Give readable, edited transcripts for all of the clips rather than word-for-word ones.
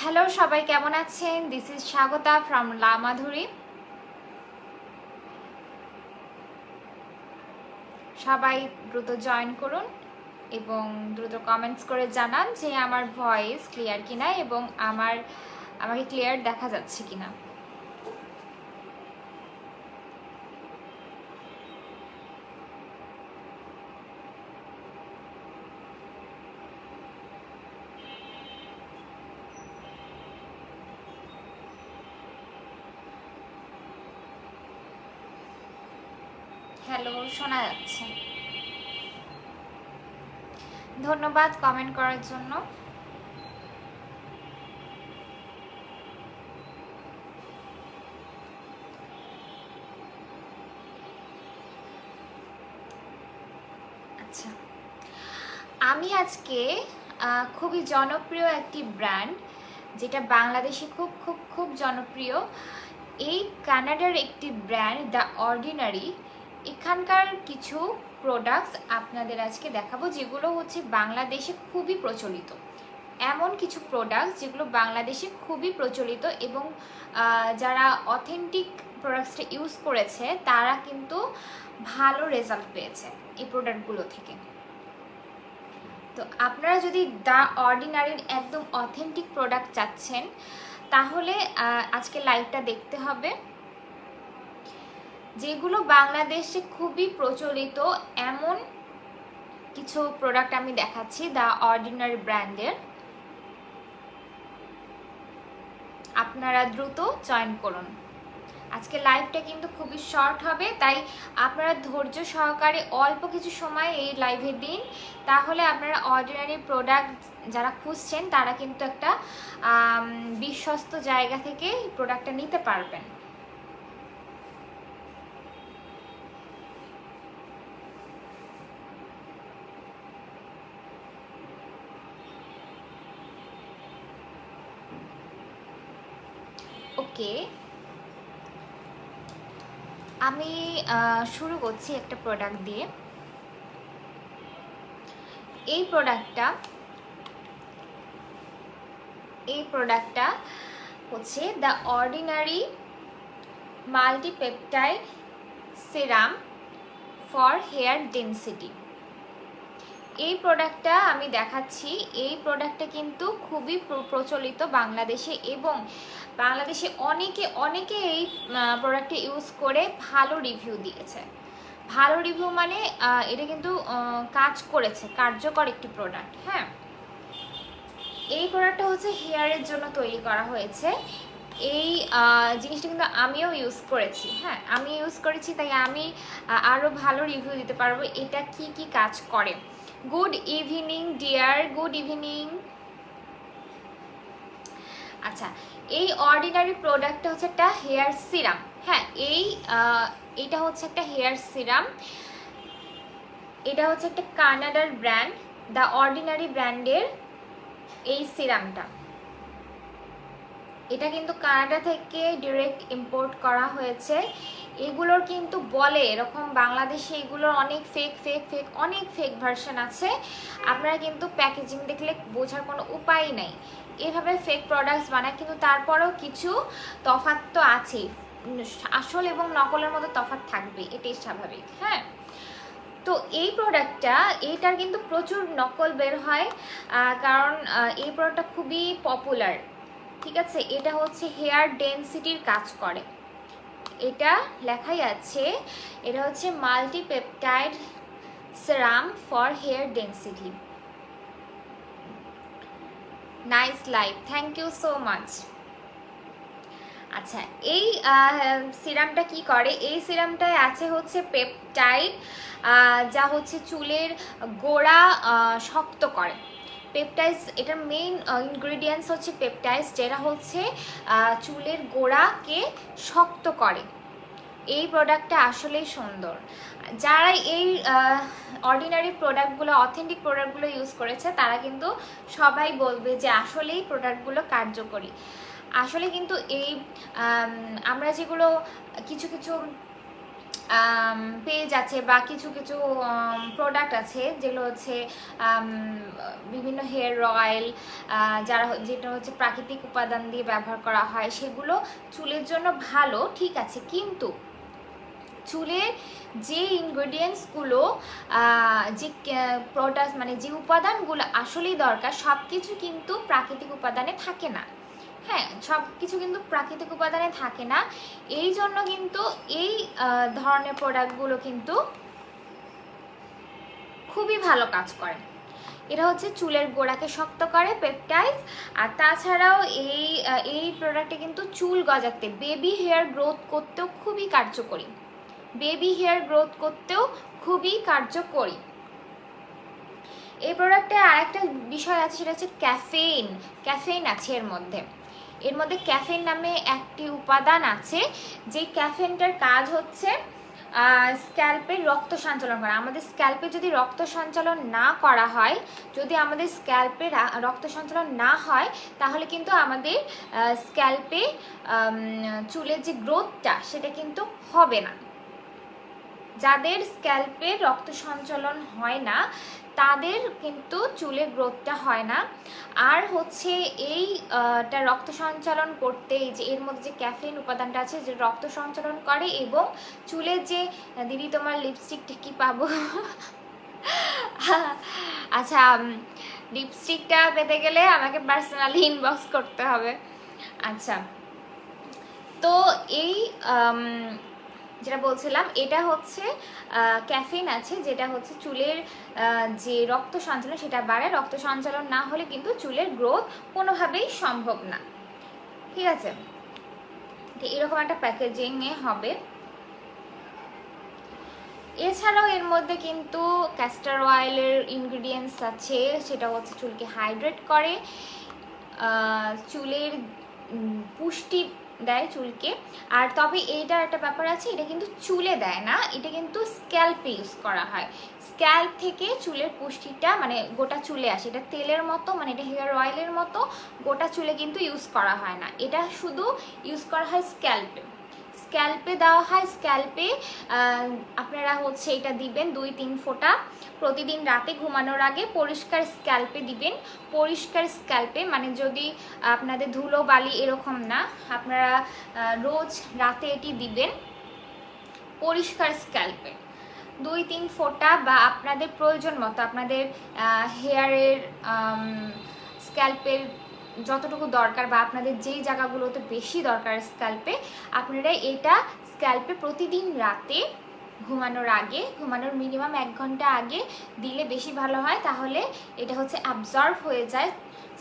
Hello সবাই কেমন আছেন? দিস ইজ স্বাগতা ফ্রম লা মাধুরী। সবাই দ্রুত জয়েন করুন এবং দ্রুত কমেন্টস করে জানান যে আমার ভয়েস ক্লিয়ার কিনা এবং আমাকে ক্লিয়ার দেখা যাচ্ছে কিনা। হ্যালো, শোনা যাচ্ছে। ধন্যবাদ কমেন্ট করার জন্য। আচ্ছা, আমি আজকে খুবই জনপ্রিয় একটি ব্র্যান্ড, যেটা বাংলাদেশে খুব খুব খুব জনপ্রিয়, এই কানাডার একটি ব্র্যান্ড দ্য অর্ডিনারি, এখানকার কিছু প্রোডাক্টস আপনাদের আজকে দেখাবো যেগুলো হচ্ছে বাংলাদেশে খুবই প্রচলিত। এমন কিছু প্রোডাক্টস যেগুলো বাংলাদেশে খুবই প্রচলিত এবং যারা অথেন্টিক প্রোডাক্টসটা ইউজ করেছে তারা কিন্তু ভালো রেজাল্ট পেয়েছে এই প্রোডাক্টগুলো থেকে। তো আপনারা যদি দ্য অর্ডিনারির একদম অথেন্টিক প্রোডাক্ট চাচ্ছেন তাহলে আজকে লাইভটা দেখতে হবে। যেগুলো বাংলাদেশে খুবই প্রচলিত এমন কিছু প্রোডাক্ট আমি দেখাচ্ছি দ্য অর্ডিনারি ব্র্যান্ডের। আপনারা দ্রুত জয়েন করুন। আজকে লাইভটা কিন্তু খুবই শর্ট হবে, তাই আপনারা ধৈর্য সহকারে অল্প কিছু সময় এই লাইভে দিন, তাহলে আপনারা অর্ডিনারি প্রোডাক্ট যারা খুঁজছেন তারা কিন্তু একটা বিশ্বস্ত জায়গা থেকে প্রোডাক্টটা নিতে পারবেন। ওকে, আমি শুরু করছি একটা প্রোডাক্ট দিয়ে। এই প্রোডাক্টটা হচ্ছে the Ordinary multipeptide serum for hair density. এই প্রোডাক্টটা আমি দেখাচ্ছি। এই প্রোডাক্টটা কিন্তু খুবই প্রচলিত বাংলাদেশে এবং বাংলাদেশে অনেকে এই প্রোডাক্টটা ইউজ করে ভালো রিভিউ দিয়েছে। ভালো রিভিউ মানে এটা কিন্তু কাজ করেছে, কার্যকর একটি প্রোডাক্ট। হ্যাঁ, এই প্রোডাক্টটা হচ্ছে হেয়ারের জন্য তৈরি করা হয়েছে। এই জিনিসটা কিন্তু আমিও ইউজ করেছি। হ্যাঁ, আমি ইউজ করেছি, তাই আমি আরও ভালো রিভিউ দিতে পারবো এটা কি কি কাজ করে। Good evening deer, good evening. আচ্ছা, এই অর্ডিনারি প্রোডাক্টটা হচ্ছে একটা হেয়ার সিরাম। হ্যাঁ, এইটা হচ্ছে একটা হেয়ার সিরাম। এটা হচ্ছে একটা কানাডার ব্র্যান্ড, দ্য অর্ডিনারি ব্র্যান্ডের এই সিরামটা। এটা কিন্তু কানাডা থেকে ডিরেক্ট ইম্পোর্ট করা হয়েছে। এগুলোর কিন্তু বলে এরকম বাংলাদেশে এগুলোর অনেক ফেক ভার্সন আছে। আপনারা কিন্তু প্যাকেজিং দেখলে বোঝার কোনো উপায় নেই। এভাবে ফেক প্রোডাক্টস বানায়, কিন্তু তারপরেও কিছু তফাৎ তো আছেই। আসল এবং নকলের মধ্যে তফাৎ থাকবে, এটাই স্বাভাবিক। হ্যাঁ, তো এই প্রোডাক্টটা, এইটার কিন্তু প্রচুর নকল বের হয়, কারণ এই প্রোডাক্টটা খুবই পপুলার। ঠিক আছে, এটা হচ্ছে হেয়ার ডেন্সিটির কাজ করে। এটা লেখাই আছে, এটা হচ্ছে multipeptide serum for hair density. Nice live, thank you so much. আচ্ছা, এই সিরামটা কি করে? এই সিরামটায় আছে হচ্ছে পেপটাইড, যা হচ্ছে চুলের গোড়া শক্ত করে। পেপটাইডস, এটার মেইন ইনগ্রিডিয়েন্টস হচ্ছে পেপটাইডস, যেটা হচ্ছে চুলের গোড়াকে শক্ত করে। এই প্রোডাক্টটা আসলেই সুন্দর। যারা এই অর্ডিনারি প্রোডাক্টগুলো, অথেন্টিক প্রোডাক্টগুলো ইউজ করেছে তারা কিন্তু সবাই বলবে যে আসলেই প্রোডাক্টগুলো কার্যকরী। আসলে কিন্তু এই আমরা যেগুলো কিছু পেজ আছে বা কিছু কিছু প্রোডাক্ট আছে যেগুলো হচ্ছে বিভিন্ন হেয়ার অয়েল যেটা হচ্ছে প্রাকৃতিক উপাদান দিয়ে ব্যবহার করা হয়, সেগুলো চুলের জন্য ভালো, ঠিক আছে, কিন্তু চুলের যে ইনগ্রেডিয়েন্টসগুলো যে প্রোডাক্ট মানে যে উপাদানগুলো আসলেই দরকার সব কিছু কিন্তু প্রাকৃতিক উপাদানে থাকে না। হ্যাঁ, সব কিছু কিন্তু প্রাকৃতিক উপাদানে থাকে না, এই জন্য কিন্তু এই ধরনের প্রোডাক্টগুলো কিন্তু খুবই ভালো কাজ করে। এটা হচ্ছে চুলের গোড়াকে শক্ত করে, পেপটাইড। আর তাছাড়াও এই প্রোডাক্টে কিন্তু চুল গজাতে, বেবি হেয়ার গ্রোথ করতেও খুবই কার্যকরী, বেবি হেয়ার গ্রোথ করতেও খুবই কার্যকরী। এই প্রোডাক্টে আরেকটা বিষয় আছে, সেটা হচ্ছে ক্যাফেইন আছে এর মধ্যে ক্যাফেইন নামে একটি উপাদান আছে, যে ক্যাফেইনটার কাজ হচ্ছে স্ক্যাল্পের রক্ত সঞ্চালন করা। আমাদের স্ক্যাল্পে যদি রক্ত সঞ্চালন না করা হয়, যদি আমাদের স্ক্যাল্পে রক্ত সঞ্চালন না হয়, তাহলে কিন্তু আমাদের স্ক্যাল্পে চুলের যে গ্রোথটা সেটা কিন্তু হবে না। যাদের স্ক্যাল্পে রক্ত সঞ্চালন হয় না তাদের কিন্তু চুলের গ্রোথটা হয় না। আর হচ্ছে এইটা রক্ত সঞ্চালন করতে, যে এর মধ্যে যে ক্যাফেইন উপাদানটা আছে, যে রক্ত সঞ্চালন করে এবং চুলের যে, দিদি তোমার লিপস্টিকটা কি পাবো আচ্ছা, লিপস্টিকটা পেতে গেলে আমাকে পার্সোনালি ইনবক্স করতে হবে। আচ্ছা, তো এই যেটা বলছিলাম, এটা হচ্ছে ক্যাফেইন আছে, যেটা হচ্ছে চুলের যে রক্ত সঞ্চালন সেটা বাড়ায়। রক্ত সঞ্চালন না হলে কিন্তু চুলের গ্রোথ কোনোভাবেই সম্ভব না, ঠিক আছে। তো এরকম একটা প্যাকেজিংয়ে হবে। এছাড়াও এর মধ্যে কিন্তু ক্যাস্টর অয়েলের ইনগ্রিডিয়েন্টস আছে, সেটা হচ্ছে চুলকে হাইড্রেট করে, চুলের পুষ্টি দেয় চুলকে। আর তবে এইটার একটা ব্যাপার আছে, এটা কিন্তু চুলে দেয় না, এটা কিন্তু স্ক্যাল্পে ইউজ করা হয়। স্ক্যাল্প থেকে চুলের পুষ্টিটা মানে গোটা চুলে আসে। এটা তেলের মতো, মানে এটা হেয়ার অয়েলের মতো গোটা চুলে কিন্তু ইউজ করা হয় না, এটা শুধু ইউজ করা হয় স্ক্যাল্পে দেওয়া হয়। স্ক্যাল্পে আপনারা হচ্ছে এটা দিবেন 2-3 ফোঁটা প্রতিদিন রাতে ঘুমানোর আগে, পরিষ্কার স্ক্যাল্পে দিবেন। পরিষ্কার স্ক্যাল্পে মানে যদি আপনাদের ধুলো বালি এরকম না, আপনারা রোজ রাতে এটি দিবেন পরিষ্কার স্ক্যাল্পে 2-3 ফোঁটা, বা আপনাদের প্রয়োজন মতো আপনাদের হেয়ারের স্ক্যাল্পের যতটুকু দরকার বা আপনাদের যেই জায়গাগুলোতে বেশি দরকার স্ক্যাল্পে, আপনারা এটা স্ক্যাল্পে প্রতিদিন রাতে ঘুমানোর মিনিমাম 1 ঘন্টা আগে দিলে বেশি ভালো হয়। তাহলে এটা হচ্ছে অ্যাবজর্ব হয়ে যায়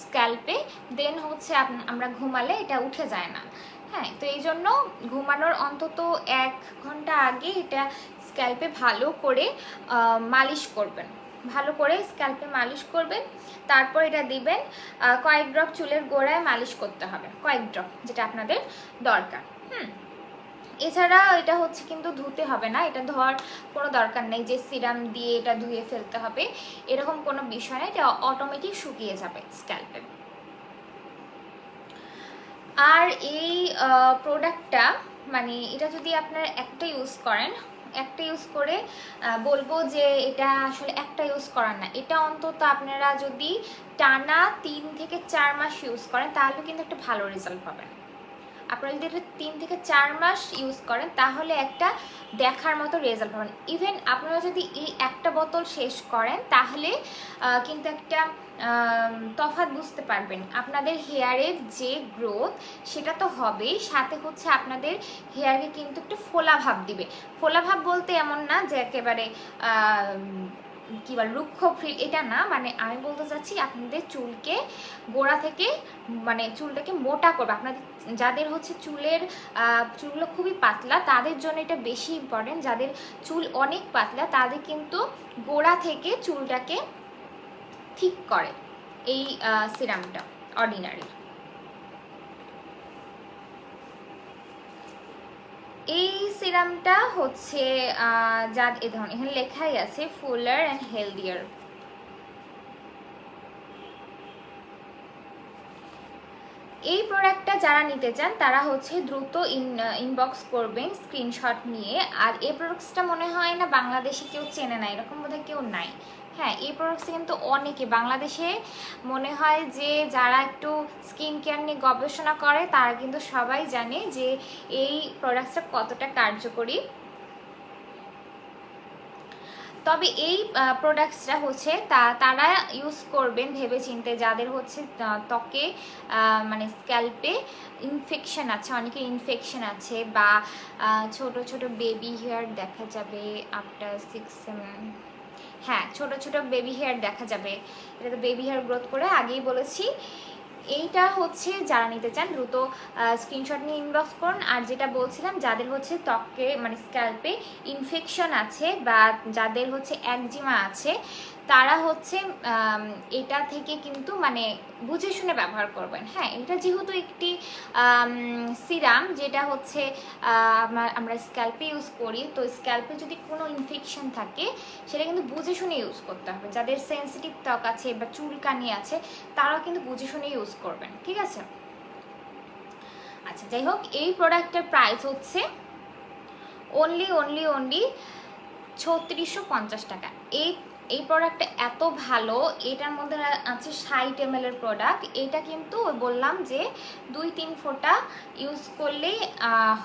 স্ক্যাল্পে, দেন হচ্ছে আমরা ঘুমালে এটা উঠে যায় না। হ্যাঁ, তো এই জন্য ঘুমানোর অন্তত 1 ঘন্টা আগে এটা স্ক্যাল্পে ভালো করে মালিশ করবেন, ভালো করে স্ক্যাল্পে মালিশ করবেন। তারপর এটা দিবেন, কয়েক ড্রপ চুলের গোড়ায় মালিশ করতে হবে, কয়েক ড্রপ, যেটা আপনাদের দরকার। এছাড়া এটা হচ্ছে কিন্তু ধুতে হবে না, এটা ধোয়ার কোনো দরকার নেই যে সিরাম দিয়ে এটা ধুয়ে ফেলতে হবে, এরকম কোনো বিষয় নেই, এটা অটোমেটিক শুকিয়ে যাবে স্ক্যাল্পে। আর এই প্রোডাক্টটা মানে এটা যদি আপনারা একটা ইউজ করেন, একটা ইউজ করে বলবো যে এটা আসলে একটা ইউজ করার না, এটা অন্তত আপনারা যদি টানা 3 থেকে 4 মাস ইউজ করেন তাহলে কিন্তু একটা ভালো রেজাল্ট পাবেন। আপনারা যদি এটা 3 থেকে 4 মাস ইউজ করেন তাহলে একটা দেখার মতো রেজাল্ট পাবেন। ইভেন আপনারা যদি এই একটা বোতল শেষ করেন তাহলে কিন্তু একটা তফাৎ বুঝতে পারবেন। আপনাদের হেয়ারের যে গ্রোথ সেটা তো হবেই, সাথে হচ্ছে আপনাদের হেয়ারকে কিন্তু একটু ফোলা ভাব দিবে। ফোলা ভাব বলতে এমন না যে একেবারে কি বল রুক্ষ ফিল, এটা না, মানে আমি বলতে চাচ্ছি আপনাদের চুলকে গোড়া থেকে মানে চুলটাকে মোটা করবে। আপনাদের যাদের হচ্ছে চুলগুলো খুবই পাতলা তাদের জন্য এটা বেশি ইম্পর্টেন্ট। যাদের চুল অনেক পাতলা তাদের কিন্তু গোড়া থেকে চুলটাকে ঠিক করে এই সিরামটা অর্ডিনারি। এই সিরামটা হচ্ছে যা এ ধরনের এখানে লেখাই আছে ফুলার অ্যান্ড হেলদিয়ার। এই প্রোডাক্টটা যারা নিতে চান তারা হচ্ছে দ্রুত ইনবক্স করবেন স্ক্রিনশট নিয়ে। আর এই প্রোডাক্টসটা মনে হয় না বাংলাদেশে কেউ চেনে না, এরকম বোধহয় কেউ নাই। হ্যাঁ, এই প্রোডাক্টসটা কিন্তু অনেকে বাংলাদেশে মনে হয় যে যারা একটু স্কিন কেয়ার নিয়ে গবেষণা করে তারা কিন্তু সবাই জানে যে এই প্রোডাক্টসটা কতটা কার্যকরী। তবে এই প্রোডাক্টসটা হচ্ছে তারা ইউজ করবেন ভেবেচিন্তে যাদের হচ্ছে ত্বকে মানে স্ক্যাল্পে ইনফেকশন আছে, অনেকের ইনফেকশন আছে, বা ছোট ছোট বেবি হেয়ার দেখা যাবে আফটার 6 হ্যাঁ ছোট ছোট বেবি হেয়ার দেখা যাবে। এটা তো বেবি হেয়ার গ্রোথ করে আগেই বলেছি। এইটা হচ্ছে যারা নিতে চান দ্রুত স্ক্রিনশট নিয়ে ইনবক্স করুন। আর যেটা বলছিলাম যাদের হচ্ছে ত্বকে মানে স্ক্যাল্পে ইনফেকশন আছে বা যাদের হচ্ছে একজিমা আছে তারা হচ্ছে এটা থেকে কিন্তু মানে বুঝে শুনে ব্যবহার করবেন। হ্যাঁ, এটা যেহেতু একটি সিরাম যেটা হচ্ছে আমরা স্ক্যাল্পে ইউজ করি, তো স্ক্যাল্পে যদি কোনো ইনফেকশন থাকে সেটা কিন্তু বুঝে শুনে ইউজ করতে হবে। যাদের সেন্সিটিভ ত্বক আছে বা চুলকানি আছে তারাও কিন্তু বুঝে শুনে ইউজ করবেন, ঠিক আছে? আচ্ছা, যাই হোক, এই প্রোডাক্টের প্রাইস হচ্ছে অনলি 3650 টাকা। এই প্রোডাক্টটা এত ভালো, এটার মধ্যে আছে 60 ml এর প্রোডাক্ট। এটা কিন্তু বললাম যে 2-3 ফোঁটা ইউজ করলেই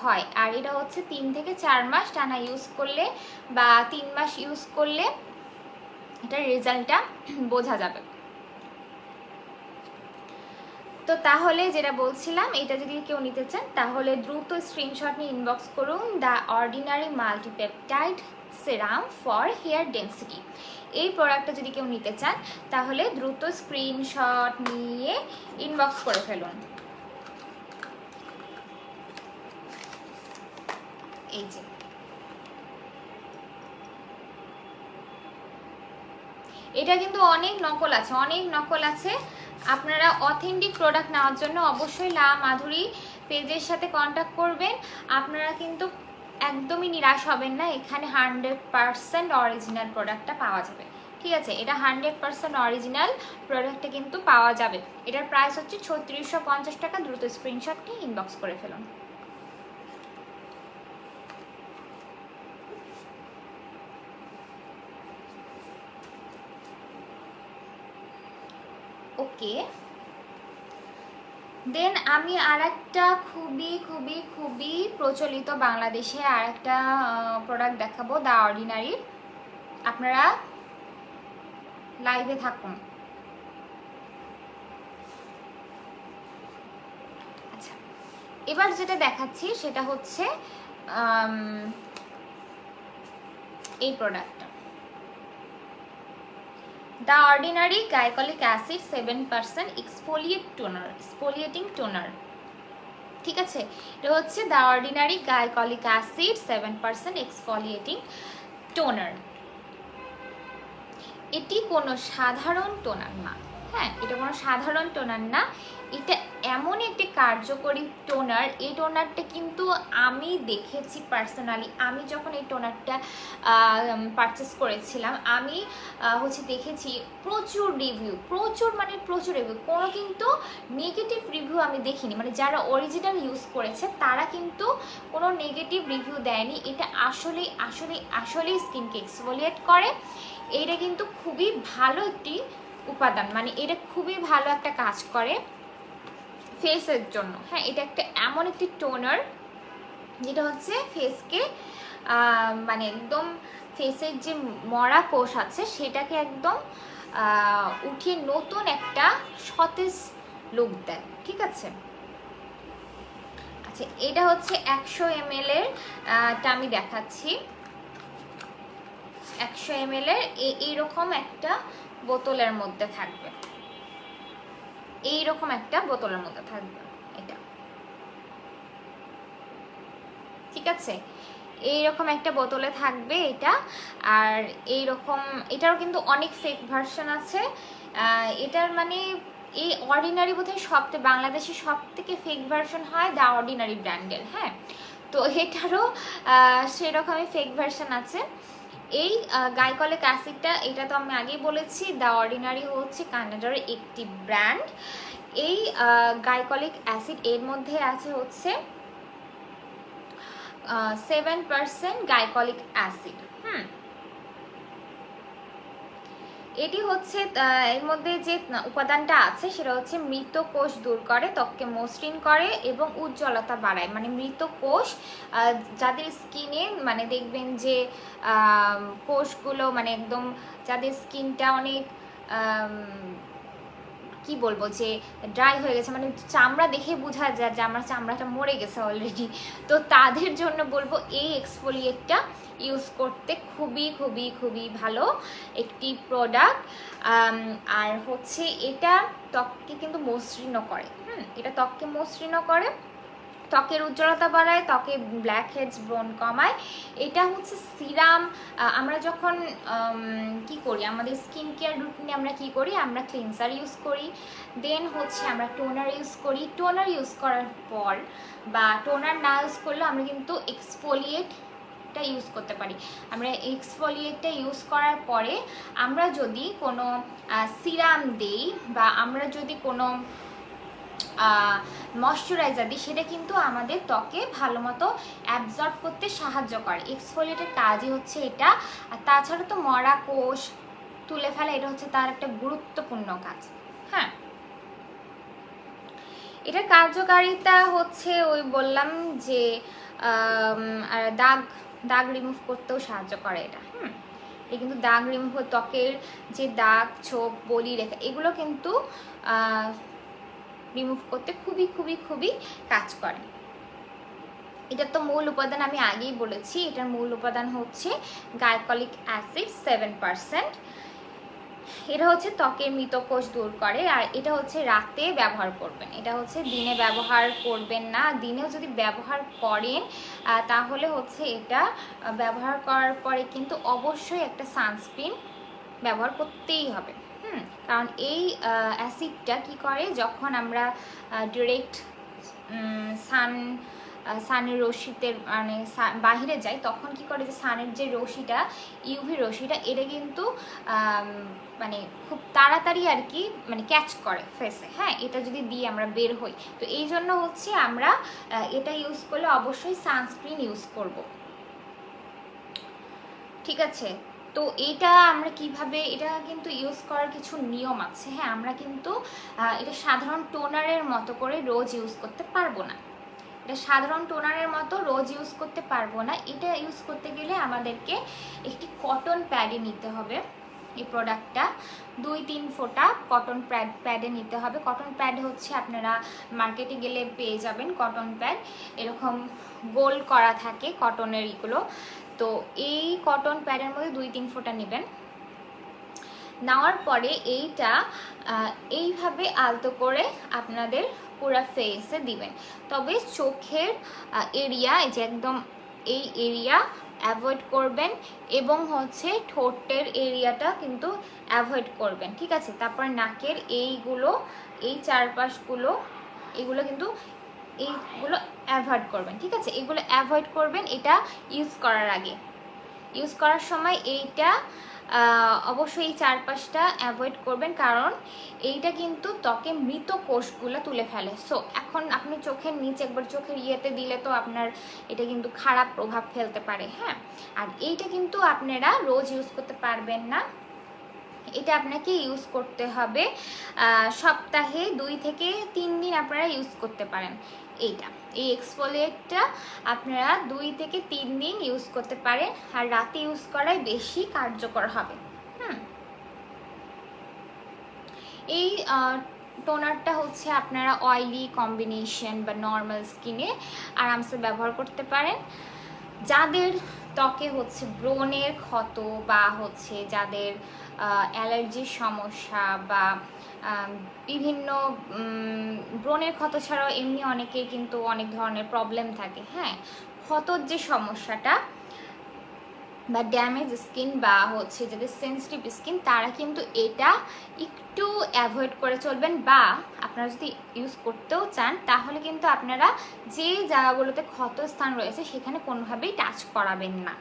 হয়। আর এটা হচ্ছে 3 থেকে 4 মাস টানা ইউজ করলে বা 3 মাস ইউজ করলে এটার রেজাল্টটা বোঝা যাবে। তো তাহলে যেটা বলছিলাম, এটা যদি কেউ নিতে চান তাহলে দ্রুত স্ক্রিনশট নিয়ে ইনবক্স করুন the Ordinary multipeptide serum for hair density. এই প্রোডাক্টটা যদি কেউ নিতে চান তাহলে দ্রুত স্ক্রিনশট নিয়ে ইনবক্স করে ফেলুন। এই যে এটা কিন্তু অনেক নকল আছে। আপনারা অথেন্টিক প্রোডাক্ট নেওয়ার জন্য অবশ্যই লা মাধুরী পেজের সাথে কন্ট্যাক্ট করবেন। আপনারা কিন্তু একদমই নিরাশ হবেন না, এখানে 100% অরিজিনাল প্রোডাক্টটা পাওয়া যাবে, ঠিক আছে? এটা 100% অরিজিনাল প্রোডাক্টটা কিন্তু পাওয়া যাবে। এটার প্রাইস হচ্ছে 3650 টাকা। দ্রুত স্ক্রিনশট নিয়ে ইনবক্স করে ফেলুন। ওকে, দেন আমি আর একটা খুবই খুবই খুবই প্রচলিত বাংলাদেশে আর একটা প্রোডাক্ট দেখাবো, দ্য অর্ডিনারি। আপনারা লাইভে থাকুন। আচ্ছা, এবার যেটা দেখাচ্ছি সেটা হচ্ছে এই প্রোডাক্টটা, the Ordinary glycolic acid 7% exfoliating toner, ঠিক আছে? এটা হচ্ছে the Ordinary glycolic acid 7% exfoliating toner. এটি কোনো সাধারণ টোনার না। হ্যাঁ, এটা কোনো সাধারণ টোনার না, এটা এমন একটি কার্যকরী টোনার। এই টোনারটা কিন্তু আমি দেখেছি পার্সোনালি, আমি যখন এই টোনারটা পারচেস করেছিলাম আমি হচ্ছে দেখেছি প্রচুর রিভিউ, প্রচুর রিভিউ, কোনো কিন্তু নেগেটিভ রিভিউ আমি দেখিনি। মানে যারা অরিজিনাল ইউজ করেছে তারা কিন্তু কোনো নেগেটিভ রিভিউ দেয়নি। এটা আসলেই স্কিনকে এক্সফোলিয়েট করে। এটা কিন্তু খুবই ভালো একটি উপাদান, মানে এটা খুবই ভালো একটা কাজ করে ফেসের জন্য। হ্যাঁ, এটা একটা এমন একটি টোনার যেটা হচ্ছে ফেসকে মানে একদম ফেসের যে মরা কোষ আছে সেটাকে একদম উঠিয়ে নতুন একটা সতেজ লুক দেয়, ঠিক আছে? আচ্ছা, এটা হচ্ছে 100 ml এর আমি দেখাচ্ছি। 100 ml এর এইরকম একটা বোতলের মধ্যে থাকবে, এইরকম একটা বোতলের মধ্যে থাকবে এটা, ঠিক আছে? এইরকম একটা বোতলে থাকবে এটা। আর এইরকম এটারও কিন্তু অনেক ফেক ভার্সন আছে। এটার মানে এই অর্ডিনারি বোধহয় বাংলাদেশে সব থেকে ফেক ভার্সন হয় দ্য অর্ডিনারি ব্র্যান্ডের। হ্যাঁ, তো এটারও সেরকমই ফেক ভার্সন আছে। এই গাইকলিক অ্যাসিডটা, এটা তো আমি আগেই বলেছি, দ্য অর্ডিনারি হচ্ছে কানাডার একটি ব্র্যান্ড। এই গাইকলিক অ্যাসিড এর মধ্যে আছে হচ্ছে 7% গাইকলিক অ্যাসিড। এটি হচ্ছে এর মধ্যে যে উপাদানটা আছে সেটা হচ্ছে মৃত কোষ দূর করে, ত্বককে মসৃণ করে এবং উজ্জ্বলতা বাড়ায়। মানে মৃত কোষ, যাদের স্কিনে মানে দেখবেন যে কোষগুলো মানে একদম, যাদের স্কিনটা অনেক কি বলবো যে ড্রাই হয়ে গেছে, মানে চামড়া দেখে বোঝা যায় যে আমার চামড়াটা মরে গেছে অলরেডি, তো তাদের জন্য বলবো এই এক্সফোলিয়েটটা ইউজ করতে। খুবই খুবই খুবই ভালো একটি প্রোডাক্ট। আর হচ্ছে এটা ত্বককে কিন্তু মসৃণও করে। এটা ত্বককে মসৃণও করে, ত্বকের উজ্জ্বলতা বাড়ায়, ত্বকে ব্ল্যাক হেডস ব্রণ কমায়। এটা হচ্ছে সিরাম। আমরা যখন কি করি আমাদের স্কিন কেয়ার রুটিনে আমরা কি করি, আমরা ক্লিনজার ইউজ করি, দেন হচ্ছে আমরা টোনার ইউজ করি। টোনার ইউজ করার পর বা টোনার না ইউজ করলেও আমরা কিন্তু এক্সফোলিয়েটটা ইউজ করতে পারি। আমরা এক্সফোলিয়েটটা ইউজ করার পরে আমরা যদি কোনো সিরাম দিই বা আমরা যদি কোনো ময়শ্চারাইজার দিই, সেটা কিন্তু আমাদের ত্বকে ভালো মতো অ্যাবজর্ব করতে সাহায্য করে। এক্সফোলিয়েটের কাজই হচ্ছে এটা। আর তাছাড়া তো মরা কোষ তুলে ফেলা, এটা হচ্ছে তার একটা গুরুত্বপূর্ণ কাজ। হ্যাঁ, এটার কার্যকারিতা হচ্ছে ওই বললাম যে দাগ দাগ রিমুভ করতেও সাহায্য করে এটা। এটা কিন্তু দাগ রিমুভ, ত্বকের যে দাগ, ছোপ, বলি রেখা, এগুলো কিন্তু রিমুভ করতে খুবই খুবই খুবই কাজ করে। এটার তো মূল উপাদান আমি আগেই বলেছি, এটার মূল উপাদান হচ্ছে গাইকলিক অ্যাসিড 7%। এটা হচ্ছে ত্বকের মৃত কোষ দূর করে। আর এটা হচ্ছে রাতে ব্যবহার করবেন, এটা হচ্ছে দিনে ব্যবহার করবেন না। দিনেও যদি ব্যবহার করেন তাহলে হচ্ছে এটা ব্যবহার করার পরে কিন্তু অবশ্যই একটা সানস্ক্রিন ব্যবহার করতেই হবে। কারণ এই অ্যাসিডটা কি করে, যখন আমরা ডিরেক্ট সানের রশ্মিতে মানে বাহিরে যাই, তখন কি করে যে সানের যে রশ্মিটা, ইউভি রশ্মিটা, এটা কিন্তু মানে খুব তাড়াতাড়ি আর কি মানে ক্যাচ করে ফেসে। হ্যাঁ, এটা যদি দিয়ে আমরা বের হই, তো এই জন্য হচ্ছে আমরা এটা ইউজ করলে অবশ্যই সানস্ক্রিন ইউজ করব। ঠিক আছে, তো এটা আমরা কিভাবে, এটা কিন্তু ইউজ করার কিছু নিয়ম আছে। হ্যাঁ, আমরা কিন্তু এটা সাধারণ টোনারের মতো করে রোজ ইউজ করতে পারবো না। এটা সাধারণ টোনারের মতো রোজ ইউজ করতে পারবো না। এটা ইউজ করতে গেলে আমাদেরকে একটি কটন প্যাডে নিতে হবে। এই প্রোডাক্টটা 2-3 ফোঁটা কটন প্যাডে নিতে হবে। কটন প্যাড হচ্ছে আপনারা মার্কেটে গেলে পেয়ে যাবেন কটন প্যাড, এরকম গোল করা থাকে কটনের এগুলো। তো এই কটন প্যাডের মধ্যে 2-3 ফোঁটা নেবেন। নেওয়ার পরে এইটা এইভাবে আলতো করে আপনাদের পুরো ফেসে দিবেন। তবে চোখের এরিয়া, এই যে একদম এই এরিয়া অ্যাভয়েড করবেন, এবং হচ্ছে ঠোঁটের এরিয়াটা কিন্তু অ্যাভয়েড করবেন। ঠিক আছে, তারপর নাকের এইগুলো, এই চারপাশগুলো, এগুলো কিন্তু এইগুলো অ্যাভয়েড করবেন। ঠিক আছে, এগুলো অ্যাভয়েড করবেন এটা ইউজ করার আগে। ইউজ করার সময় এইটা অবশ্যই এই চারপাশটা অ্যাভয়েড করবেন, কারণ এইটা কিন্তু ত্বকে মৃত কোষগুলো তুলে ফেলে। সো এখন আপনি চোখের নিচে একবার চোখের ইয়েতে দিলে তো আপনার এটা কিন্তু খারাপ প্রভাব ফেলতে পারে। হ্যাঁ, আর এইটা কিন্তু আপনারা রোজ ইউজ করতে পারবেন না। এটা আপনাকে ইউজ করতে হবে সপ্তাহে 2 থেকে 3 দিন আপনারা ইউজ করতে পারেন। এইটা, এই এক্সফোলিয়েটটা আপনারা 2 থেকে 3 দিন ইউজ করতে পারেন, আর রাতে ইউজ করাই বেশি কার্যকর হবে। এই টোনারটা হচ্ছে আপনারা অয়েলি কম্বিনেশন বা নর্মাল স্কিনে আরামসে ব্যবহার করতে পারেন। যাদের ত্বকে হচ্ছে ব্রণের ক্ষত বা হচ্ছে যাদের অ্যালার্জির সমস্যা বা বিভিন্ন ব্রণের ক্ষত ছাড়াও এমনি অনেকের কিন্তু অনেক ধরনের প্রবলেম থাকে। হ্যাঁ, ক্ষতর যে সমস্যাটা বা ড্যামেজ স্কিন বা হচ্ছে যাদের সেন্সিটিভ স্কিন, তারা কিন্তু এটা একটু অ্যাভয়েড করে চলবেন, বা আপনারা যদি ইউজ করতেও চান তাহলে কিন্তু আপনারা যে জায়গাগুলোতে ক্ষত স্থান রয়েছে সেখানে কোনোভাবেই টাচ করাবেন না।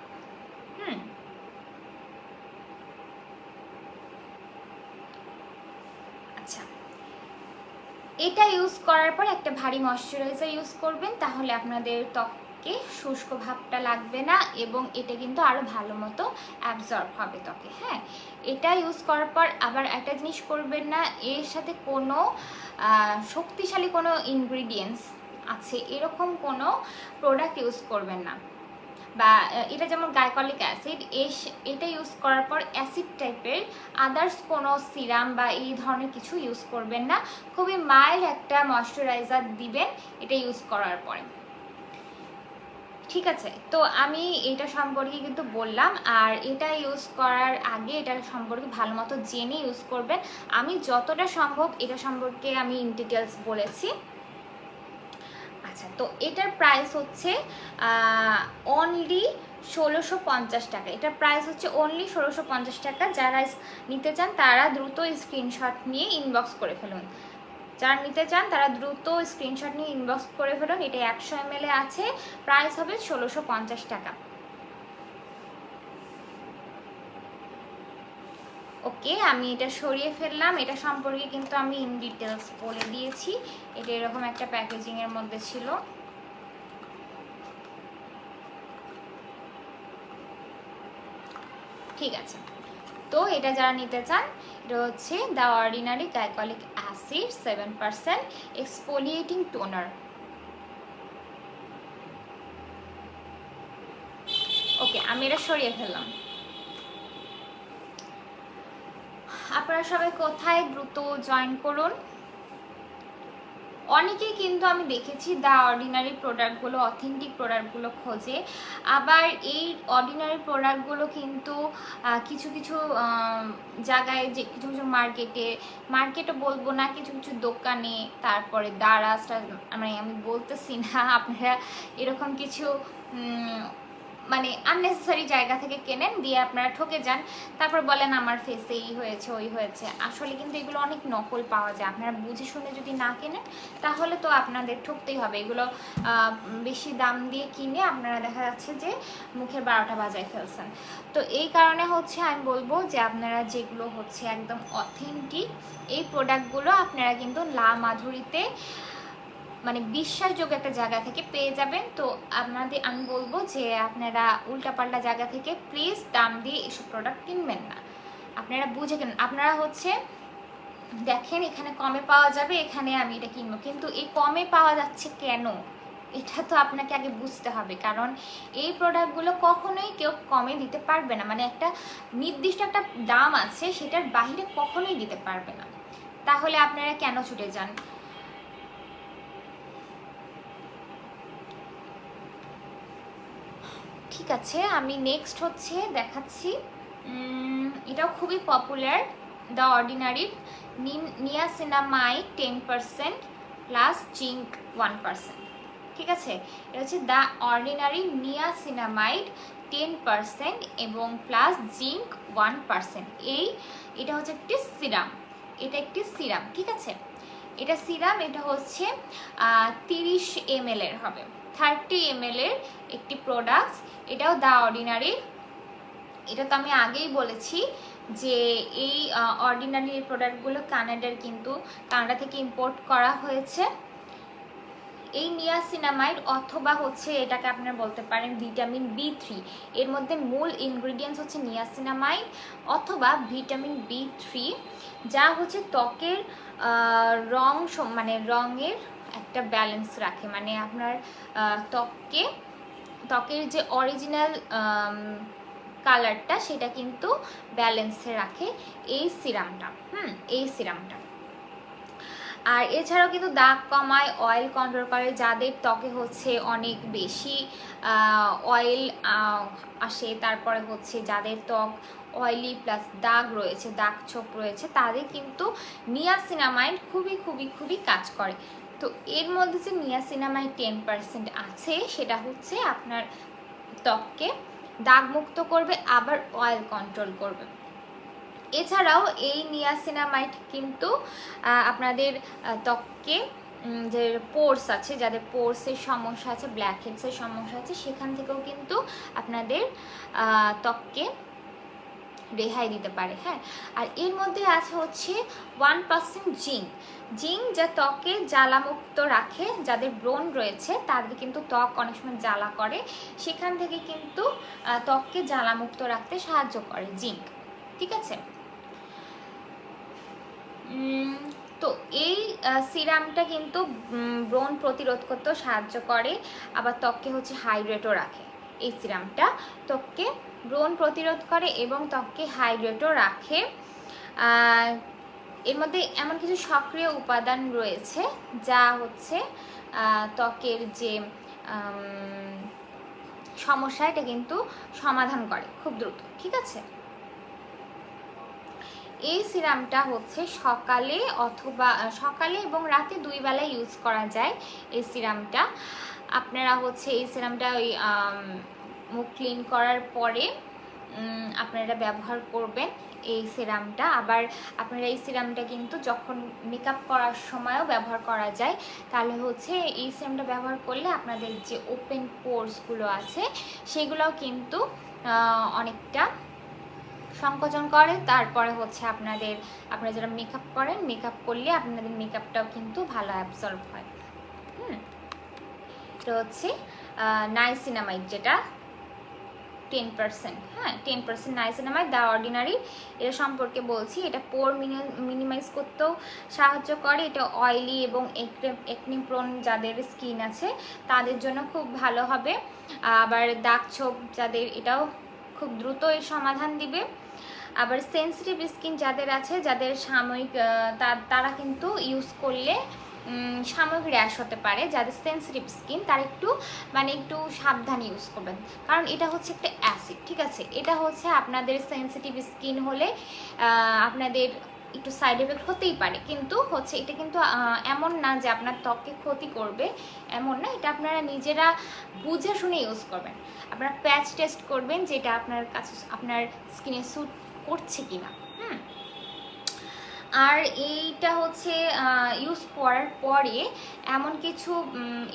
আচ্ছা, এটা ইউজ করার পর একটা ভারী ময়শ্চারাইজার ইউজ করবেন, তাহলে আপনাদের ত্বকে শুষ্ক ভাবটা লাগবে না এবং এটা কিন্তু আরও ভালো মতো অ্যাবজর্ব হবে ত্বকে। হ্যাঁ, এটা ইউজ করার পর আবার একটা জিনিস করবেন না, এর সাথে কোনো শক্তিশালী কোনো ইনগ্রিডিয়েন্টস আছে এরকম কোনো প্রোডাক্ট ইউজ করবেন না। বা এটা যেমন গ্লাইকলিক অ্যাসিড, এটা ইউজ করার পর অ্যাসিড টাইপের আদার্স কোনো সিরাম বা এই ধরনের কিছু ইউজ করবেন না। খুবই মাইল্ড একটা ময়শ্চারাইজার দিবেন এটা ইউজ করার পরে। ঠিক আছে, তো আমি এটা সম্পর্কে কিন্তু বললাম, আর এটা ইউজ করার আগে এটা সম্পর্কে ভালো মতো জেনে ইউজ করবেন। আমি যতটা সম্ভব এটা সম্পর্কে আমি ইন ডিটেলস বলেছি। আচ্ছা, তো এটার প্রাইস হচ্ছে অনলি 1650 টাকা। এটার প্রাইস হচ্ছে অনলি 1650 টাকা। যারা নিতে চান তারা দ্রুত স্ক্রিনশট নিয়ে ইনবক্স করে ফেলুন। যারা নিতে চান তারা দ্রুত স্ক্রিনশট নিয়ে ইনবক্স করে ফেলুন। এটা 100 ml আছে, প্রাইস হবে 1650 টাকা। ওকে, আমি এটা সরিয়ে ফেললাম। এটা সম্পর্কে কিন্তু আমি ইন ডিটেলস বলে দিয়েছি। এটা এরকম একটা প্যাকেজিংয়ের মধ্যে ছিল। ঠিক আছে, তো এটা যারা নিতে চান, এটা হচ্ছে the Ordinary glycolic acid 7% exfoliating toner. Okay, আমি এটা সরিয়ে ফেললাম। আপনারা সবাই কোথায় দ্রুত জয়েন করুন। অনেকেই কিন্তু আমি দেখেছি দ্য অর্ডিনারি প্রোডাক্টগুলো, অথেন্টিক প্রোডাক্টগুলো খোঁজে। আবার এই অর্ডিনারি প্রোডাক্টগুলো কিন্তু কিছু কিছু জায়গায়, যে কিছু কিছু মার্কেটও বলবো না, কিছু কিছু দোকানে, তারপরে দারাজটা, মানে আমি বলতেছি না, আপনারা এরকম কিছু মানে আননেসেসারি জায়গা থেকে কেনেন, দিয়ে আপনারা ঠকে যান, তারপর বলেন আমার ফেসে এই হয়েছে ওই হয়েছে। আসলে কিন্তু এগুলো অনেক নকল পাওয়া যায়। আপনারা বুঝে শুনে যদি না কেনেন তাহলে তো আপনাদের ঠকতেই হবে। এগুলো বেশি দাম দিয়ে কিনে আপনারা দেখা যাচ্ছে যে মুখের 12টা বাজায় ফেলছেন। তো এই কারণে হচ্ছে আমি বলবো যে আপনারা যেগুলো হচ্ছে একদম অথেন্টিক এই প্রোডাক্টগুলো আপনারা কিন্তু লা মাধুরীতে মানে বিশ্বাসযোগ্য একটা জায়গা থেকে পেয়ে যাবেন। তো আমি বলবো যে আপনারা উল্টাপাল্টা জায়গা থেকে প্লিজ দাম দিয়ে এসব প্রোডাক্ট কিনবেন না। আপনারা বুঝে কেন, আপনারা হচ্ছে দেখেন এখানে কমে পাওয়া যাবে, এখানে আমি এটা কিনবো, কিন্তু এই কমে পাওয়া যাচ্ছে কেন, এটা তো আপনাকে আগে বুঝতে হবে। কারণ এই প্রোডাক্টগুলো কখনোই কেউ কমে দিতে পারবে না, মানে একটা নির্দিষ্ট একটা দাম আছে, সেটার বাইরে কখনোই দিতে পারবে না। তাহলে আপনারা কেন ছুটে যান? ঠিক আছে, আমি নেক্সট হচ্ছে দেখাচ্ছি, এটাও খুবই popular, the ordinary niacinamide 10% plus zinc 1%। ঠিক আছে, এটা হচ্ছে দ্য অর্ডিনারি নিয়াসিনামাইড 10% এবং প্লাস জিঙ্ক 1%। এটা হচ্ছে একটি সিরাম, ঠিক আছে, এটা সিরাম, এটা হচ্ছে 30 ml এর হবে, 30 ml এর একটি প্রোডাক্টস। এটাও দ্য অর্ডিনারি। এটা তো আমি আগেই বলেছি যে এই অর্ডিনারি প্রোডাক্টগুলো কানাডা থেকে ইম্পোর্ট করা হয়েছে। এই নিয়াসিনামাইড অথবা হচ্ছে এটাকে আপনারা বলতে পারেন ভিটামিন B3, এর মধ্যে মূল ইনগ্রিডিয়েন্টস হচ্ছে নিয়াসিনামাইড অথবা ভিটামিন B3, যা হচ্ছে ত্বকের রঙের একটা ব্যালেন্স রাখে, মানে আপনার ত্বকের যে অরিজিনাল কালারটা সেটা কিন্তু ব্যালেন্সে রাখে এই সিরামটা। আর এছাড়াও কিন্তু দাগ কমায়, অয়েল কন্ট্রোল করে। যাদের ত্বকে হচ্ছে অনেক বেশি অয়েল আসে, তারপরে হচ্ছে যাদের ত্বক অয়েলি প্লাস দাগ রয়েছে, দাগ ছোপ রয়েছে, তাদের কিন্তু নিয়াসিনামাইড খুবই খুবই খুবই কাজ করে। তো এর মধ্যে যে নিয়াসিনামাইড 10% আছে, সেটা হচ্ছে আপনার ত্বককে দাগমুক্ত করবে, আবার অয়েল কন্ট্রোল করবে। এছাড়াও এই নিয়াসিনামাইড কিন্তু আপনাদের ত্বককে যে পোর্স আছে, যাদের পোর্সের সমস্যা আছে, ব্ল্যাক হেডসের সমস্যা আছে, সেখান থেকেও কিন্তু আপনাদের ত্বককে রেহাই দিতে পারে। হ্যাঁ, আর এর মধ্যে আছে হচ্ছে 1% জিঙ্ক। জিঙ্ক যা ত্বকে জ্বালামুক্ত রাখে, যাদের ব্রণ রয়েছে তাদের কিন্তু ত্বক অনেক সময় জ্বালা করে, সেখান থেকে কিন্তু ত্বককে জ্বালামুক্ত রাখতে সাহায্য করে জিঙ্ক। ঠিক আছে, তো এই সিরামটা কিন্তু ব্রণ প্রতিরোধ করতেও সাহায্য করে, আবার ত্বককে হচ্ছে হাইড্রেটও রাখে। এই সিরামটা ত্বককে ব্রণ প্রতিরোধ করে এবং ত্বককে হাইড্রেটও রাখে। এর মধ্যে এমন কিছু সক্রিয় উপাদান রয়েছে যা হচ্ছে ত্বকের যে সমস্যা এটা কিন্তু সমাধান করে খুব দ্রুত। ঠিক আছে, এই সিরামটা হচ্ছে সকালে এবং রাতে 2 বেলায় ইউজ করা যায়। এই সিরামটা আপনারা হচ্ছে এই সিরামটা ওই মুখ ক্লিন করার পরে আপনারা ব্যবহার করবেন এই সিরামটা। আবার আপনারা এই সিরামটা কিন্তু যখন মেকআপ করার সময়ও ব্যবহার করা যায়। তাহলে হচ্ছে এই সিরামটা ব্যবহার করলে আপনাদের যে ওপেন পোরসগুলো আছে সেগুলোও কিন্তু অনেকটা সংকোচন করে। তারপরে হচ্ছে আপনারা যারা মেকআপ করেন, মেকআপ করলে আপনাদের মেকআপটাও কিন্তু ভালো অ্যাবজর্ব হয়। এটা হচ্ছে নাইসিনামাইড, যেটা 10%। হ্যাঁ, 10% নাইসিনামাইড, দ্য অর্ডিনারি। এটা সম্পর্কে বলছি, এটা পোর মিনিমাইজ করতেও সাহায্য করে। এটা অয়েলি এবং একনি প্রোন যাদের স্কিন আছে তাদের জন্য খুব ভালো হবে। আবার দাগ ছোপ যাদের, এটাও খুব দ্রুত এর সমাধান দিবে। আবার সেন্সিটিভ স্কিন যাদের আছে, যাদের সাময়িক, তারা কিন্তু ইউজ করলে সাময়িক র্যাশ হতে পারে। যাদের সেন্সিটিভ স্কিন তারা একটু সাবধানে ইউজ করবেন, কারণ এটা হচ্ছে একটা অ্যাসিড। ঠিক আছে, এটা হচ্ছে আপনাদের সেন্সিটিভ স্কিন হলে আপনাদের একটু সাইড এফেক্ট হতেই পারে, কিন্তু হচ্ছে এটা কিন্তু এমন না যে আপনার ত্বককে ক্ষতি করবে, এমন না। এটা আপনারা নিজেরা বুঝে শুনে ইউজ করবেন। আপনারা প্যাচ টেস্ট করবেন যেটা আপনার কাছে আপনার স্কিনে স্যুট করছে কিনা। আর এইটা হচ্ছে ইউজ করার পরে এমন কিছু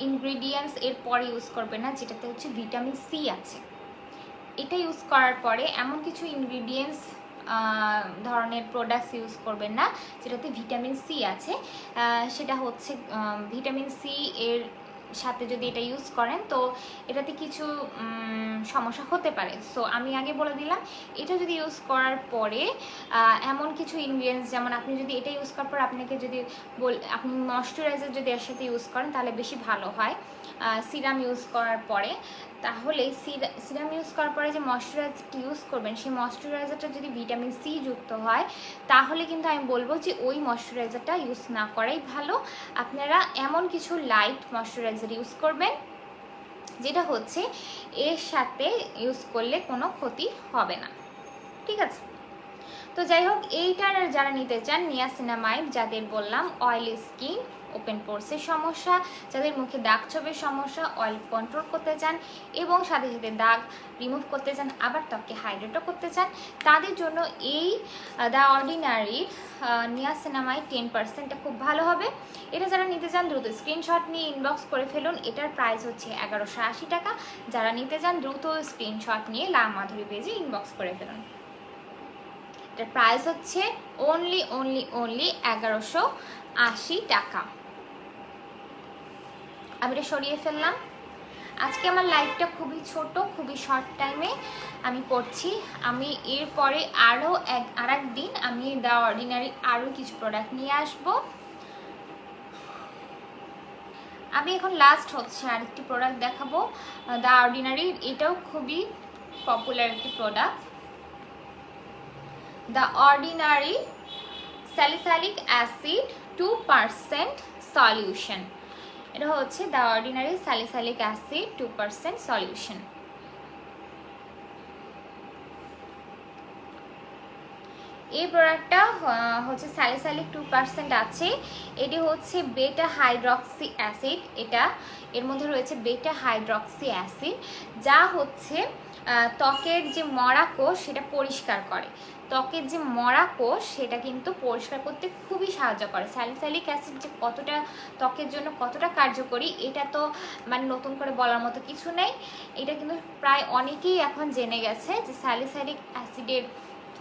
ইনগ্রিডিয়েন্টস এর পরে ইউজ করবেন না যেটাতে হচ্ছে ভিটামিন সি আছে। এটা ইউজ করার পরে এমন কিছু ইনগ্রিডিয়েন্টস ধরনের প্রোডাক্টস ইউজ করবেন না যেটাতে ভিটামিন সি আছে। সেটা হচ্ছে ভিটামিন সি এর সাথে যদি এটা ইউজ করেন তো এটাতে কিছু সমস্যা হতে পারে। সো আমি আগে বলে দিলাম, এটা যদি ইউজ করার পরে এমন কিছু ইনগ্রিডিয়েন্টস, যেমন আপনি যদি এটা ইউজ করার পর আপনাকে যদি আপনি ময়শ্চারাইজার যদি এর সাথে ইউজ করেন তাহলে বেশি ভালো হয়। সিরাম ইউজ করার পরে, তাহলে সিরাম ইউজ করার পরে যে ময়শ্চারাইজারটা ইউজ করবেন সেই ময়শ্চারাইজারটা যদি ভিটামিন সি যুক্ত হয় তাহলে কিন্তু আমি বলবো যে ওই ময়শ্চারাইজারটা ইউজ না করাই ভালো। আপনারা এমন কিছু লাইট ময়শ্চারাইজার ইউজ করবেন যেটা হচ্ছে এর সাথে ইউজ করলে কোনো ক্ষতি হবে না। ঠিক আছে, তো যাই হোক, এইটার যারা নিতে চান, নিয়াসিনামাইড, যাদের বললাম অয়েলি স্কিন, ওপেন পোরসের সমস্যা, যাদের মুখে দাগ ছোপের সমস্যা, অয়েল কন্ট্রোল করতে চান এবং সাথে সাথে দাগ রিমুভ করতে চান, আবার ত্বককে হাইড্রেটও করতে চান, তাদের জন্য এই দ্য অর্ডিনারি নিয়াসিনামাইড 10%টা খুব ভালো হবে। এটা যারা নিতে চান দ্রুত স্ক্রিনশট নিয়ে ইনবক্স করে ফেলুন। এটার প্রাইস হচ্ছে 1180 টাকা। যারা নিতে চান দ্রুত স্ক্রিনশট নিয়ে লা মাধুরী পেজে ইনবক্স করে ফেলুন। এটার প্রাইস হচ্ছে অনলি 1180 টাকা। আমি এটা সরিয়ে ফেললাম। আজকে আমার লাইভটা খুবই ছোট, খুবই শর্ট টাইমে আমি করছি। আমি এরপরে আর একদিন আমি দ্য অর্ডিনারি আরও কিছু প্রোডাক্ট নিয়ে আসব। আমি এখন লাস্ট হচ্ছে আরেকটি প্রোডাক্ট দেখাবো, দ্য অর্ডিনারি। এটাও খুবই পপুলার একটি product, the ordinary salicylic acid 2% solution. এটা হচ্ছে the ordinary salicylic acid 2% solution. এই প্রোডাক্টটা হচ্ছে স্যালিসাইলিক 2% আছে। এটি হচ্ছে বেটা হাইড্রক্সি অ্যাসিড। এর মধ্যে রয়েছে বেটা হাইড্রক্সি অ্যাসিড, যা হচ্ছে ত্বকের যে মরা কোষ সেটা পরিষ্কার করে। ত্বকের যে মরা কোষ সেটা কিন্তু পরিষ্কার করতে খুবই সাহায্য করে। স্যালিসাইলিক অ্যাসিড যে কতটা ত্বকের জন্য কতটা কার্যকরী এটা তো নতুন করে বলার মতো কিছু নেই। এটা কিন্তু প্রায় অনেকেই এখন জেনে গেছে যে স্যালিসাইলিক অ্যাসিডের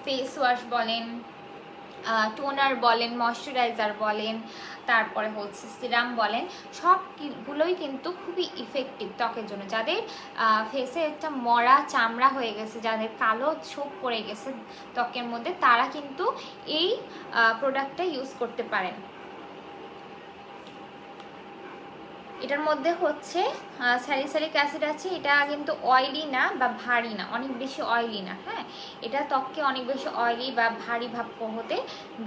ফেস ওয়াশ বলেন, টোনার বলেন, ময়শ্চারাইজার বলেন, তারপরে হচ্ছে সিরাম বলেন, সবগুলোই কিন্তু খুবই ইফেক্টিভ ত্বকের জন্য। যাদের ফেসে একটা মরা চামড়া হয়ে গেছে, যাদের কালো ছোপ পড়ে গেছে ত্বকের মধ্যে, তারা কিন্তু এই প্রোডাক্টটা ইউজ করতে পারেন। এটার মধ্যে হচ্ছে স্যালিসাইলিক অ্যাসিড আছে। এটা কিন্তু অয়েলি না বা ভারী না, অনেক বেশি অয়েলি না। হ্যাঁ, এটা ত্বককে অনেক বেশি অয়েলি বা ভারী ভাব হতে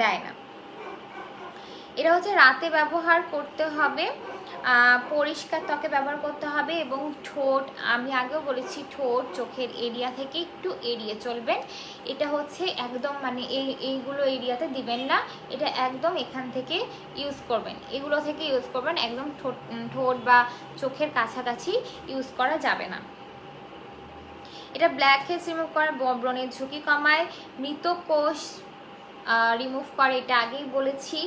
দেয় না। এটা হচ্ছে রাতে ব্যবহার করতে হবে, পরিষ্কার ত্বকে ব্যবহার করতে হবে, এবং ঠোঁট, আমি আগেও বলেছি, ঠোঁট চোখের এরিয়া থেকে একটু এড়িয়ে চলবেন। এটা হচ্ছে একদম মানে এইগুলো এরিয়াতে দিবেন না, এটা একদম এখান থেকে ইউজ করবেন, এগুলো থেকে ইউজ করবেন, একদম ঠোঁট বা চোখের কাছাকাছি ইউজ করা যাবে না। এটা ব্ল্যাক হেডস রিমুভ করে, ব্রণের ঝুঁকি কমায়, মৃত কোষ রিমুভ করে, এটা আগেই বলেছি।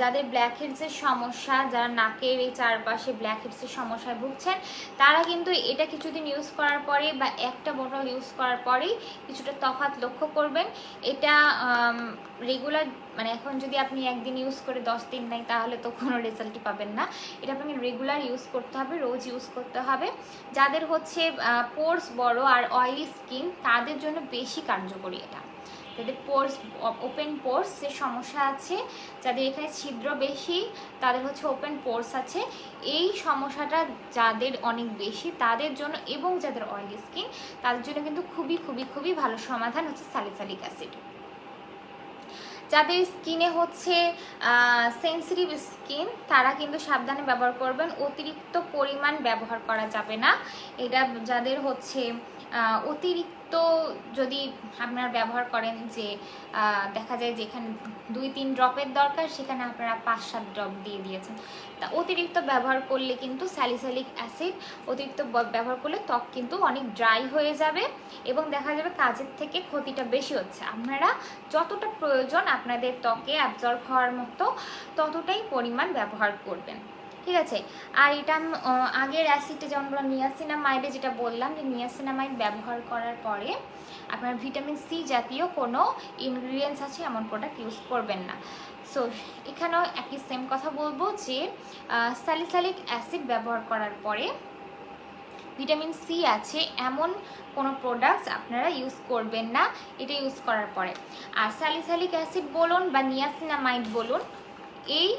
যাদের ব্ল্যাক হেডসের সমস্যা, যারা নাকের এই চারপাশে ব্ল্যাক হেডসের সমস্যায় ভুগছেন, তারা কিন্তু এটা কিছুদিন ইউজ করার পরে বা একটা বোতল ইউজ করার পরেই কিছুটা তফাৎ লক্ষ্য করবেন। এটা রেগুলার, মানে এখন যদি আপনি একদিন ইউজ করে 10 দিন নেই, তাহলে তো কোনো রেজাল্টই পাবেন না। এটা আপনাকে রেগুলার ইউজ করতে হবে, রোজ ইউজ করতে হবে। যাদের হচ্ছে পোর্স বড় আর অয়েলি স্কিন, তাদের জন্য বেশি কার্যকরী এটা। যাদের পোর্স, ওপেন পোর্সের সমস্যা আছে, যাদের এখানে ছিদ্র বেশি, তাদের হচ্ছে ওপেন পোর্স আছে, এই সমস্যাটা যাদের অনেক বেশি তাদের জন্য, এবং যাদের অয়েলি স্কিন তাদের জন্য কিন্তু খুবই খুবই খুবই ভালো সমাধান হচ্ছে স্যালিসাইলিক অ্যাসিড। যাদের স্কিনে হচ্ছে সেন্সিটিভ স্কিন, তারা কিন্তু সাবধানে ব্যবহার করবেন, অতিরিক্ত পরিমাণ ব্যবহার করা যাবে না। এটা যাদের হচ্ছে অতিরিক্ত, যদি আপনারা ব্যবহার করেন, যে দেখা যায় যেখানে 2-3 ড্রপের দরকার, সেখানে আপনারা 5-7 ড্রপ দিয়ে দিয়েছেন, তা অতিরিক্ত ব্যবহার করলে কিন্তু স্যালিসাইলিক অ্যাসিড অতিরিক্ত ব্যবহার করলে ত্বক কিন্তু অনেক ড্রাই হয়ে যাবে, এবং দেখা যাবে কাজের থেকে ক্ষতিটা বেশি হচ্ছে। আপনারা যতটা প্রয়োজন আপনাদের ত্বকে অ্যাবজর্ব হওয়ার মতো ততটাই পরিমাণ ব্যবহার করবেন, ঠিক আছে। আর এটা আগের অ্যাসিডে যেমন নিয়াসিনামাইডে যেটা বললাম, যে নিয়াসিনামাইড ব্যবহার করার পরে আপনার ভিটামিন সি জাতীয় কোনো ইনগ্রিডিয়েন্টস আছে এমন প্রোডাক্ট ইউজ করবেন না। সো এখানেও একই সেম কথা বলবো, যে স্যালিসাইলিক অ্যাসিড ব্যবহার করার পরে ভিটামিন সি আছে এমন কোনো প্রোডাক্টস আপনারা ইউজ করবেন না এটা ইউজ করার পরে। আর স্যালিসাইলিক অ্যাসিড বলুন বা নিয়াসিনামাইড বলুন, এই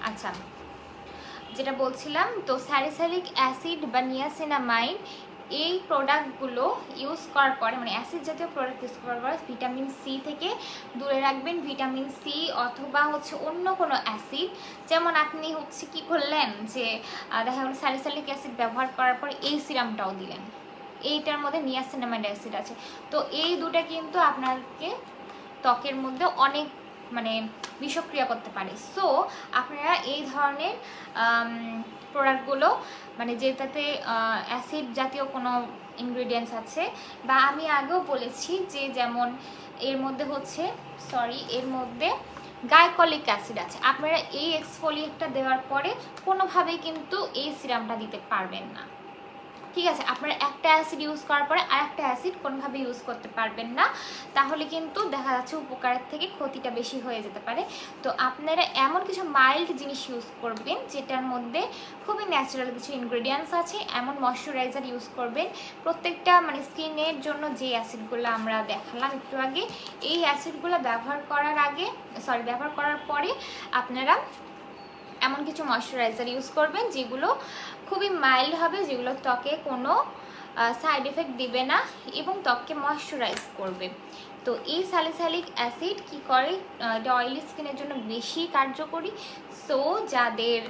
আচ্ছা, যেটা বলছিলাম, তো স্যালিসাইলিক অ্যাসিড বা নিয়াসিনামাইড এই প্রোডাক্টগুলো ইউজ করার পরে, মানে অ্যাসিড জাতীয় প্রোডাক্ট ইউজ করার পরে ভিটামিন সি থেকে দূরে রাখবেন। ভিটামিন সি অথবা হচ্ছে অন্য কোনো অ্যাসিড, যেমন আপনি হচ্ছে কি করলেন, যে দেখা গেল স্যালিসাইলিক অ্যাসিড ব্যবহার করার পর এই সিরামটাও দিলেন, এইটার মধ্যে নিয়াসিনামাইড অ্যাসিড আছে, তো এই দুটা কিন্তু আপনাকে ত্বকের মধ্যে অনেক মানে বিষক্রিয়া করতে পারে। সো আপনারা এই ধরনের প্রোডাক্টগুলো, মানে যেটাতে অ্যাসিড জাতীয় কোনো ইনগ্রিডিয়েন্টস আছে, বা আমি আগেও বলেছি যে যেমন এর মধ্যে হচ্ছে এর মধ্যে গ্লাইকলিক অ্যাসিড আছে, আপনারা এই এক্সফোলিয়েটটা দেওয়ার পরে কোনোভাবেই কিন্তু এই সিরামটা দিতে পারবেন না, ঠিক আছে। আপনারা একটা অ্যাসিড ইউজ করার পরে আর একটা অ্যাসিড কোনোভাবে ইউজ করতে পারবেন না, তাহলে কিন্তু দেখা যাচ্ছে উপকারের থেকে ক্ষতিটা বেশি হয়ে যেতে পারে। তো আপনারা এমন কিছু মাইল্ড জিনিস ইউজ করবেন যেটার মধ্যে খুবই ন্যাচারাল কিছু ইনগ্রেডিয়েন্টস আছে, এমন ময়শ্চারাইজার ইউজ করবেন। প্রত্যেকটা মানে স্কিনের জন্য যে অ্যাসিডগুলো আমরা দেখালাম একটু আগে, এই অ্যাসিডগুলো ব্যবহার করার পরে আপনারা এমন কিছু ময়শ্চারাইজার ইউজ করবেন যেগুলো খুবই মাইল্ড হবে, যেগুলো ত্বকে কোনো সাইড এফেক্ট দিবে না এবং ত্বককে ময়শ্চারাইজ করবে। তো এই স্যালিসাইলিক অ্যাসিড কি করে, এটা অয়েলি স্কিনের জন্য বেশি কার্যকরী। সো যাদের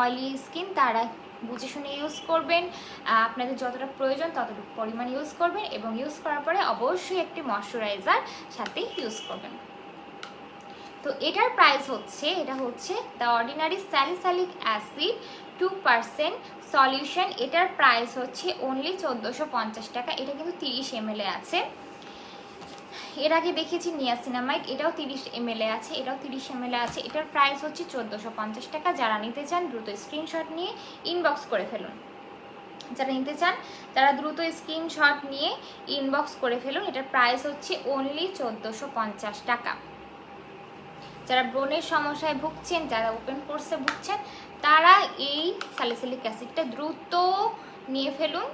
অয়েলি স্কিন তারা বুঝে শুনে ইউজ করবেন, আপনাদের যতটা প্রয়োজন ততটুকু পরিমাণ ইউজ করবেন, এবং ইউজ করার পরে অবশ্যই একটি ময়শ্চারাইজার সাথে ইউজ করবেন। তো এটার প্রাইস হচ্ছে, এটা হচ্ছে the ordinary salicylic acid 2% solution, এটার প্রাইস হচ্ছে অনলি 1450 টাকা। এটা কিন্তু 30 ml আছে। এর আগে দেখেছি নিয়াসিনামাইড, এটাও 30 ml আছে, এটাও 30 ml আছে। এটার প্রাইস হচ্ছে 1450 টাকা। যারা নিতে চান দ্রুত স্ক্রিনশট নিয়ে ইনবক্স করে ফেলুন। যারা নিতে চান তারা দ্রুত স্ক্রিনশট নিয়ে ইনবক্স করে ফেলুন। এটার প্রাইস হচ্ছে অনলি 1450 টাকা। যারা ব্রণের সমস্যায় ভুগছেন, যারা ওপেন পোর্সে ভুগছেন, তারা এই স্যালিসিলিক অ্যাসিডটা দ্রুত নিয়ে ফেলুন।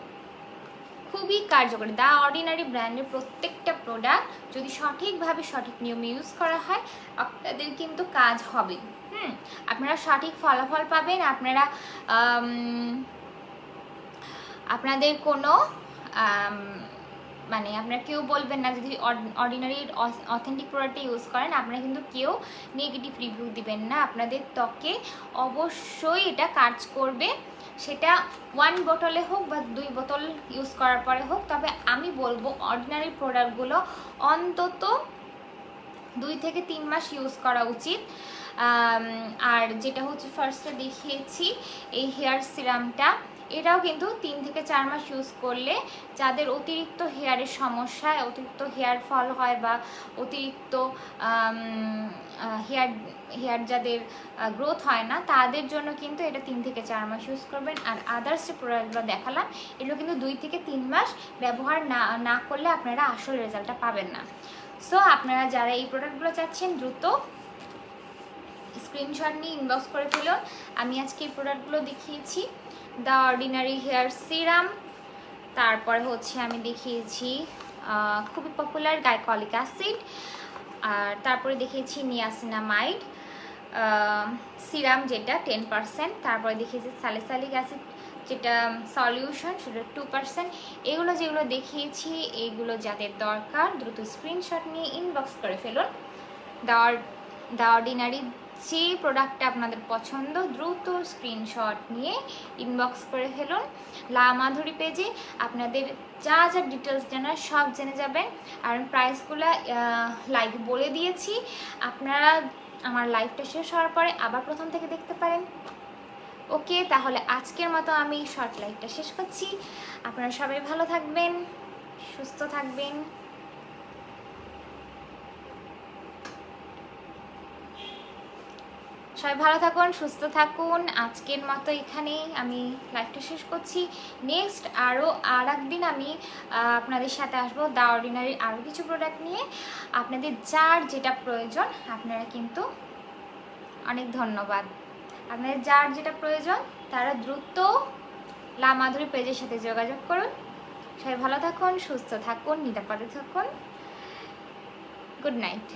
খুবই কার্যকরী। দ্য অর্ডিনারি ব্র্যান্ডের প্রত্যেকটা প্রোডাক্ট যদি সঠিকভাবে সঠিক নিয়মে ইউজ করা হয় আপনাদের কিন্তু কাজ হবে। আপনারা সঠিক ফলাফল পাবেন। আপনাদের কোনো মানে আপনারা কেউ বলবেন না, যদি অর্ডিনারি অথেন্টিক প্রোডাক্টটা ইউজ করেন আপনারা কিন্তু কেউ নেগেটিভ রিভিউ দিবেন না। আপনাদের ত্বকে অবশ্যই এটা কাজ করবে, সেটা 1 বোতলে হোক বা 2 বোতল ইউজ করার পরে হোক। তবে আমি বলবো অর্ডিনারি প্রোডাক্টগুলো অন্তত 2 থেকে 3 মাস ইউজ করা উচিত। আর যেটা হচ্ছে ফার্স্টে দেখিয়েছি এই হেয়ার সিরামটা, এটাও কিন্তু 3 থেকে 4 মাস ইউজ করলে যাদের অতিরিক্ত হেয়ারের সমস্যা, অতিরিক্ত হেয়ার ফল হয় বা অতিরিক্ত হেয়ার যাদের গ্রোথ হয় না তাদের জন্য কিন্তু এটা 3 থেকে 4 মাস ইউজ করবেন। আর আদার্স যে প্রোডাক্টগুলো দেখালাম এগুলো কিন্তু 2 থেকে 3 মাস ব্যবহার না করলে আপনারা আসল রেজাল্টটা পাবেন না। সো আপনারা যারা এই প্রোডাক্টগুলো চাচ্ছেন দ্রুত স্ক্রিনশট নিয়ে ইনবক্স করে ফেলুন। আমি আজকে এই প্রোডাক্টগুলো দেখিয়েছি, দ্য অর্ডিনারি হেয়ার সিরাম, তারপরে হচ্ছে আমি দেখিয়েছি খুবই পপুলার গ্লাইকলিক অ্যাসিড, আর তারপরে দেখিয়েছি নিয়াসিনামাইড সিরাম যেটা 10%, তারপরে দেখিয়েছি স্যালিসাইলিক অ্যাসিড যেটা সলিউশন সেটা 2%। এগুলো যেগুলো দেখিয়েছি এগুলো যাদের দরকার দ্রুত স্ক্রিনশট নিয়ে ইনবক্স করে ফেলুন। দ্য অর্ডিনারি যে প্রোডাক্টটা আপনাদের পছন্দ দ্রুত স্ক্রিনশট নিয়ে ইনবক্স করে ফেলুন। লা মাধুরী পেজে আপনাদের যা যা ডিটেলস জানার সব জেনে যাবেন। আর প্রাইসগুলো লাইভে বলে দিয়েছি, আপনারা আমার লাইভটা শেষ হওয়ার পরে আবার প্রথম থেকে দেখতে পারেন। ওকে, তাহলে আজকের মতো আমি শর্ট লাইভটা শেষ করছি। আপনারা সবাই ভালো থাকবেন, সুস্থ থাকবেন। সবাই ভালো থাকুন, সুস্থ থাকুন। আজকের মতো এখানেই আমি লাইভটা শেষ করছি। নেক্সট আর একদিন আমি আপনাদের সাথে আসবো দ্য অর্ডিনারি আরও কিছু প্রোডাক্ট নিয়ে। আপনাদের যার যেটা প্রয়োজন আপনারা কিন্তু অনেক ধন্যবাদ। আপনাদের যার যেটা প্রয়োজন তারা দ্রুত লা মাধুরী পেজের সাথে যোগাযোগ করুন। সবাই ভালো থাকুন, সুস্থ থাকুন, নিরাপদে থাকুন। Good night.